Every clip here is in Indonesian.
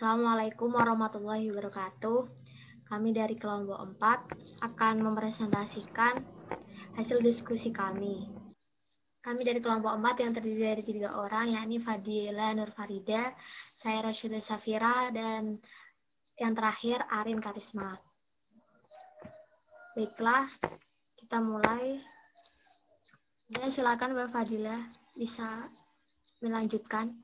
Assalamualaikum warahmatullahi wabarakatuh. Kami dari kelompok 4 akan mempresentasikan hasil diskusi kami. Kami dari kelompok 4 yang terdiri dari 3 orang, yakni Fadila Nur Farida, saya Rashidah Safira, dan yang terakhir Arin Karisma. Baiklah, kita mulai. Ya, silakan Mbak Fadila bisa melanjutkan.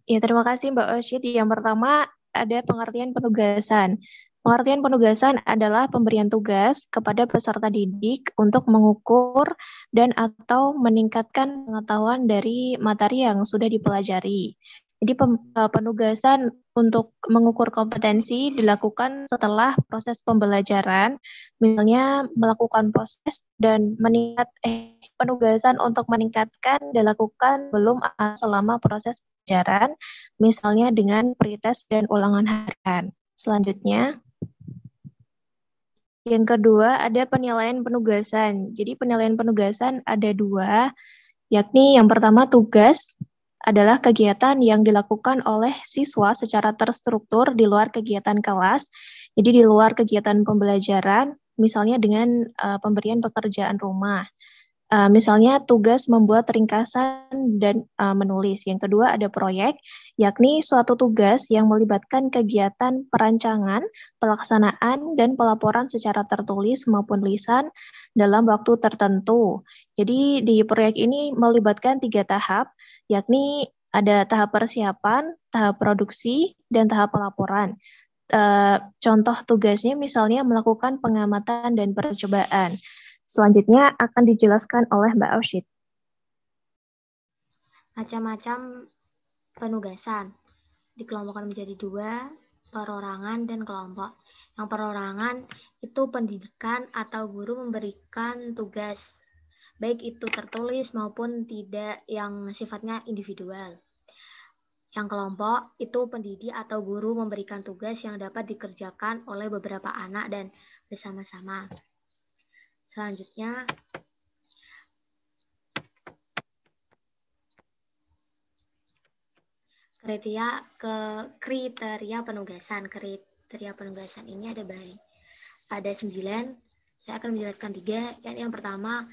Ya, terima kasih Mbak Oshid. Yang pertama ada pengertian penugasan. Pengertian penugasan adalah pemberian tugas kepada peserta didik untuk mengukur dan atau meningkatkan pengetahuan dari materi yang sudah dipelajari. Jadi penugasan untuk mengukur kompetensi dilakukan setelah proses pembelajaran, misalnya melakukan proses dan penugasan untuk meningkatkan dilakukan belum selama proses pelajaran, misalnya dengan pretest dan ulangan harian. Selanjutnya, yang kedua ada penilaian penugasan. Jadi penilaian penugasan ada dua, yakni yang pertama tugas adalah kegiatan yang dilakukan oleh siswa secara terstruktur di luar kegiatan kelas. Jadi di luar kegiatan pembelajaran, misalnya dengan pemberian pekerjaan rumah. Misalnya tugas membuat ringkasan dan menulis. Yang kedua ada proyek, yakni suatu tugas yang melibatkan kegiatan perancangan, pelaksanaan, dan pelaporan secara tertulis maupun lisan dalam waktu tertentu. Jadi di proyek ini melibatkan 3 tahap, yakni ada tahap persiapan, tahap produksi, dan tahap pelaporan. Contoh tugasnya misalnya melakukan pengamatan dan percobaan. Selanjutnya akan dijelaskan oleh Mbak Aushid. Macam-macam penugasan dikelompokkan menjadi 2, perorangan dan kelompok. Yang perorangan itu pendidikan atau guru memberikan tugas, baik itu tertulis maupun tidak, yang sifatnya individual. Yang kelompok itu pendidik atau guru memberikan tugas yang dapat dikerjakan oleh beberapa anak dan bersama-sama. Selanjutnya, kriteria penugasan. Kriteria penugasan ini ada 9. Saya akan menjelaskan 3. Yang pertama,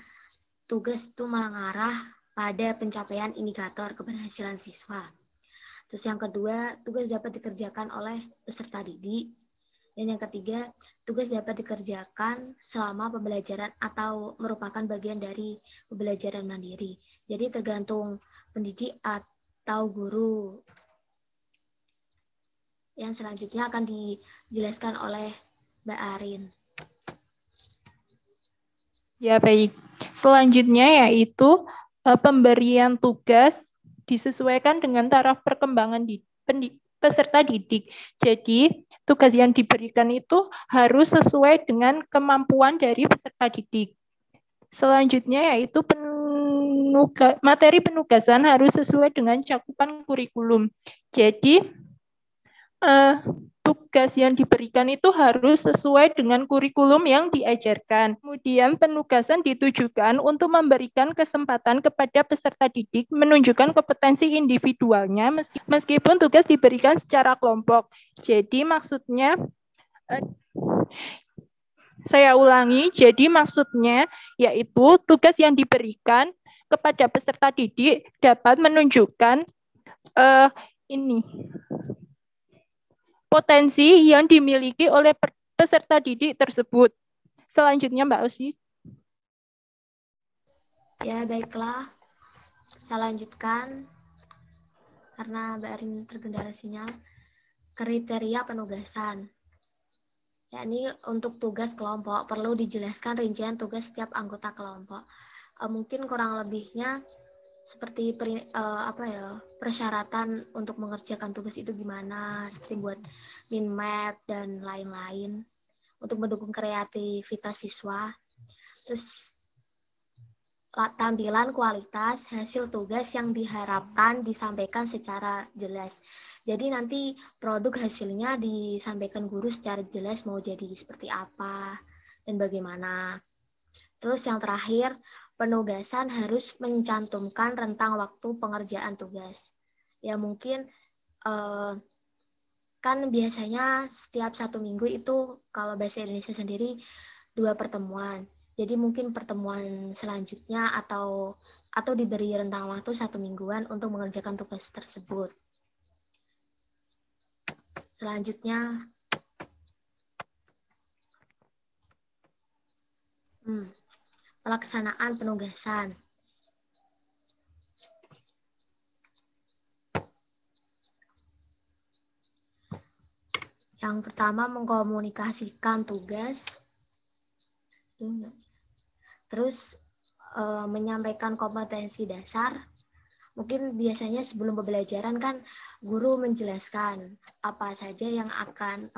tugas itu mengarah pada pencapaian indikator keberhasilan siswa. Terus yang kedua, tugas dapat dikerjakan oleh peserta didik. Dan yang ketiga, tugas dapat dikerjakan selama pembelajaran atau merupakan bagian dari pembelajaran mandiri. Jadi tergantung pendidik atau guru. Yang selanjutnya akan dijelaskan oleh Mbak Arin. Ya, baik. Selanjutnya yaitu pemberian tugas disesuaikan dengan taraf perkembangan peserta didik. Jadi, tugas yang diberikan itu harus sesuai dengan kemampuan dari peserta didik. Selanjutnya yaitu materi penugasan harus sesuai dengan cakupan kurikulum. Jadi, tugas yang diberikan itu harus sesuai dengan kurikulum yang diajarkan. Kemudian penugasan ditujukan untuk memberikan kesempatan kepada peserta didik menunjukkan kompetensi individualnya meskipun tugas diberikan secara kelompok. Jadi maksudnya, saya ulangi, jadi maksudnya yaitu tugas yang diberikan kepada peserta didik dapat menunjukkan potensi yang dimiliki oleh peserta didik tersebut. Selanjutnya Mbak Usi. Ya, baiklah. Saya lanjutkan karena Mbak Arin terkendala sinyal. Kriteria penugasan. Yakni untuk tugas kelompok perlu dijelaskan rincian tugas setiap anggota kelompok. Mungkin kurang lebihnya seperti persyaratan untuk mengerjakan tugas itu gimana, seperti buat mind map dan lain-lain untuk mendukung kreativitas siswa. Terus tampilan kualitas hasil tugas yang diharapkan disampaikan secara jelas. Jadi nanti produk hasilnya disampaikan guru secara jelas mau jadi seperti apa dan bagaimana. Terus yang terakhir, penugasan harus mencantumkan rentang waktu pengerjaan tugas. Ya mungkin kan biasanya setiap 1 minggu itu kalau bahasa Indonesia sendiri 2 pertemuan. Jadi mungkin pertemuan selanjutnya atau diberi rentang waktu 1 mingguan untuk mengerjakan tugas tersebut. Selanjutnya, pelaksanaan penugasan. Yang pertama, mengkomunikasikan tugas. Terus menyampaikan kompetensi dasar. Mungkin biasanya sebelum pembelajaran kan guru menjelaskan apa saja yang akan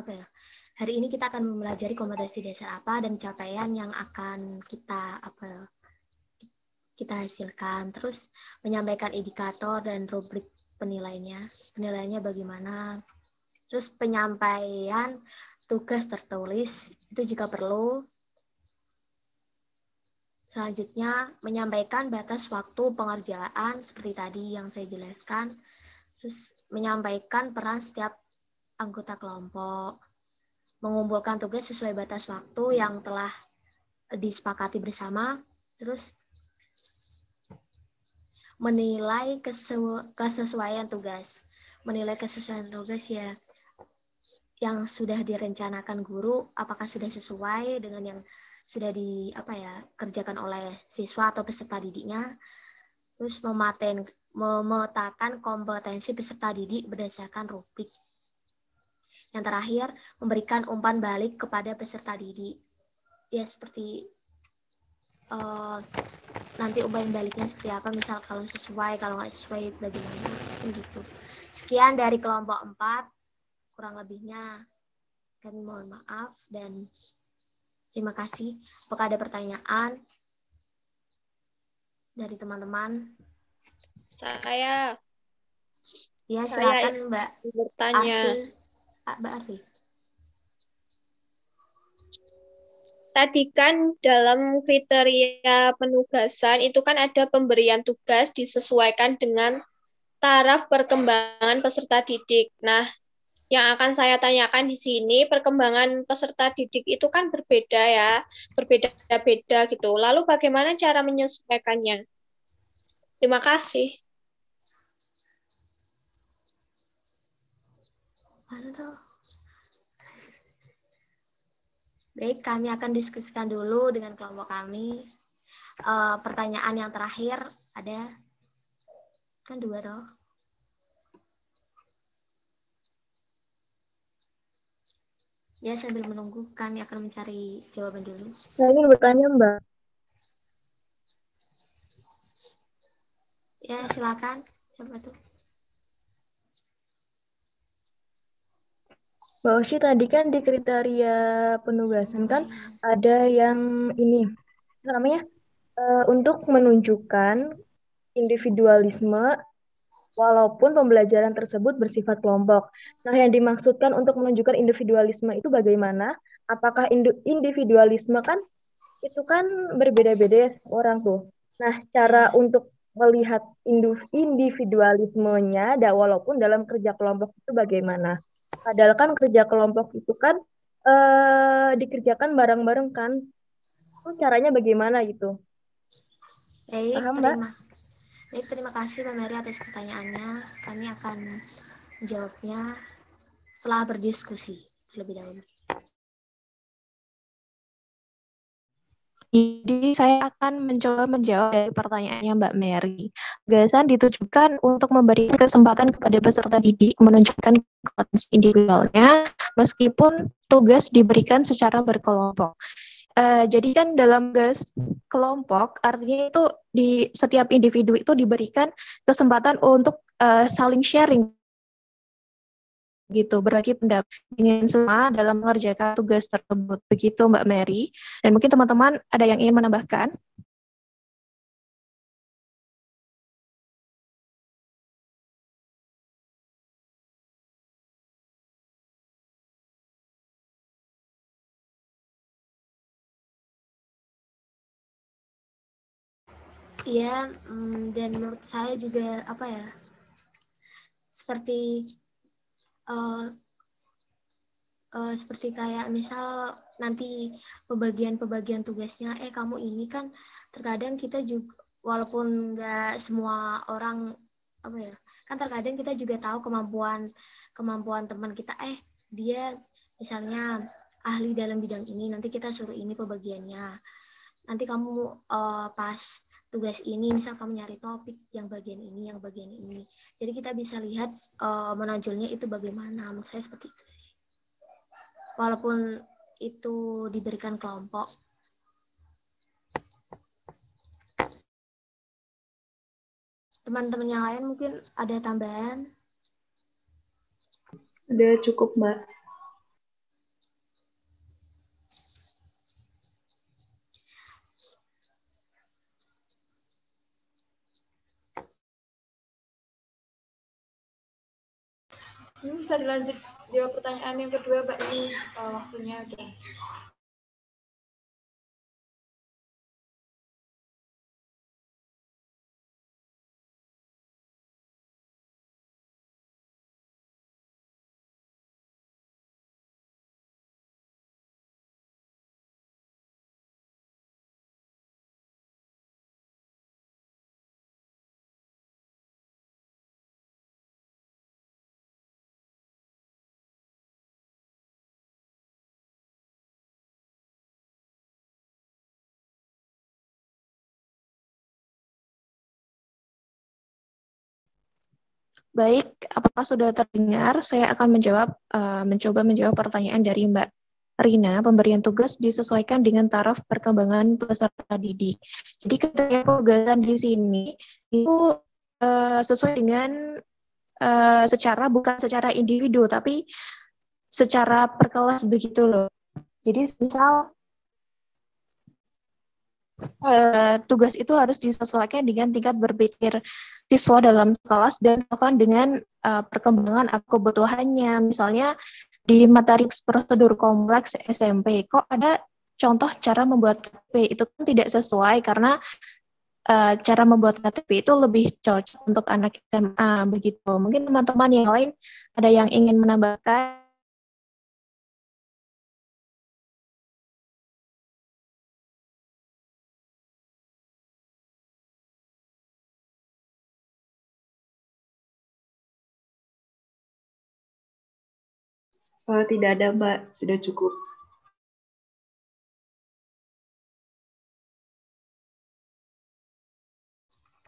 hari ini kita akan mempelajari kompetensi dasar apa dan capaian yang akan kita hasilkan. Terus menyampaikan indikator dan rubrik penilaiannya bagaimana. Terus penyampaian tugas tertulis itu jika perlu. Selanjutnya, menyampaikan batas waktu pengerjaan seperti tadi yang saya jelaskan. Terus menyampaikan peran setiap anggota kelompok. Mengumpulkan tugas sesuai batas waktu yang telah disepakati bersama. Terus menilai kesesuaian tugas. Menilai kesesuaian tugas ya yang sudah direncanakan guru apakah sudah sesuai dengan yang sudah kerjakan oleh siswa atau peserta didiknya. Terus memetakan kompetensi peserta didik berdasarkan rubrik. Yang terakhir, memberikan umpan balik kepada peserta didik. Ya seperti nanti umpan baliknya seperti apa, misal kalau sesuai, kalau nggak sesuai bagaimana, gitu. Sekian dari kelompok 4. Kurang lebihnya kami mohon maaf dan terima kasih. Apakah ada pertanyaan dari teman-teman? Saya Silakan Mbak bertanya. Mbak Arfi. Tadi kan dalam kriteria penugasan itu kan ada pemberian tugas disesuaikan dengan taraf perkembangan peserta didik. Nah, yang akan saya tanyakan di sini, perkembangan peserta didik itu kan berbeda ya, berbeda-beda gitu. Lalu bagaimana cara menyesuaikannya? Terima kasih. Baik, kami akan diskusikan dulu dengan kelompok kami. Pertanyaan yang terakhir ada kan 2 toh. Ya, sambil menunggu kami akan mencari jawaban dulu. Saya ingin bertanya, Mbak. Ya, silakan. Siapa tuh? Mbak Oshi, tadi kan di kriteria penugasan kan ada yang ini, namanya untuk menunjukkan individualisme walaupun pembelajaran tersebut bersifat kelompok. Nah, yang dimaksudkan untuk menunjukkan individualisme itu bagaimana? Apakah individualisme kan itu kan berbeda-beda ya orang tuh. Nah, cara untuk melihat individualismenya, walaupun dalam kerja kelompok itu bagaimana? Padahal kan kerja kelompok itu kan dikerjakan bareng-bareng kan. Itu caranya bagaimana gitu? Paham, Mbak? Baik, terima kasih Mbak Mary atas pertanyaannya. Kami akan menjawabnya setelah berdiskusi terlebih dahulu. Jadi saya akan mencoba menjawab dari pertanyaannya Mbak Mary. Gagasan ditujukan untuk memberikan kesempatan kepada peserta didik menunjukkan kompetensi individualnya meskipun tugas diberikan secara berkelompok. Jadi kan dalam tugas kelompok artinya itu di setiap individu itu diberikan kesempatan untuk saling sharing gitu, berbagi pendapat dengan semua dalam mengerjakan tugas tersebut. Begitu Mbak Mary. Dan mungkin teman-teman ada yang ingin menambahkan? Iya, dan menurut saya juga seperti seperti kayak misal nanti pembagian tugasnya, kamu ini kan terkadang kita juga walaupun nggak semua orang kan terkadang kita juga tahu kemampuan teman kita, dia misalnya ahli dalam bidang ini, nanti kita suruh ini pembagiannya, nanti kamu pas tugas ini misal kamu nyari topik yang bagian ini, jadi kita bisa lihat menonjolnya itu bagaimana. Menurut saya seperti itu sih, walaupun itu diberikan kelompok. Teman-teman yang lain mungkin ada tambahan? Sudah cukup, Mbak. Ini bisa dilanjut jawab pertanyaan yang kedua, Mbak. Ini waktunya udah. Baik, apakah sudah terdengar? Saya akan mencoba menjawab pertanyaan dari Mbak Rina. Pemberian tugas disesuaikan dengan taraf perkembangan peserta didik. Jadi ketika penugasan di sini itu sesuai dengan bukan secara individu, tapi secara per kelas begitu loh. Jadi misal tugas itu harus disesuaikan dengan tingkat berpikir siswa dalam kelas dan dengan perkembangan kebutuhannya. Misalnya di materi prosedur kompleks SMP, kok ada contoh cara membuat KTP, itu kan tidak sesuai karena cara membuat KTP itu lebih cocok untuk anak SMA begitu. Mungkin teman-teman yang lain ada yang ingin menambahkan. Tidak ada, Mbak. Sudah cukup.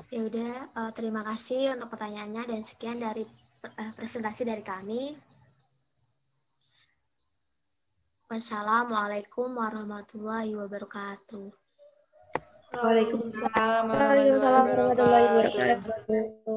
Ya udah, terima kasih untuk pertanyaannya dan sekian dari presentasi dari kami. Wassalamualaikum warahmatullahi wabarakatuh. Waalaikumsalam warahmatullahi wabarakatuh.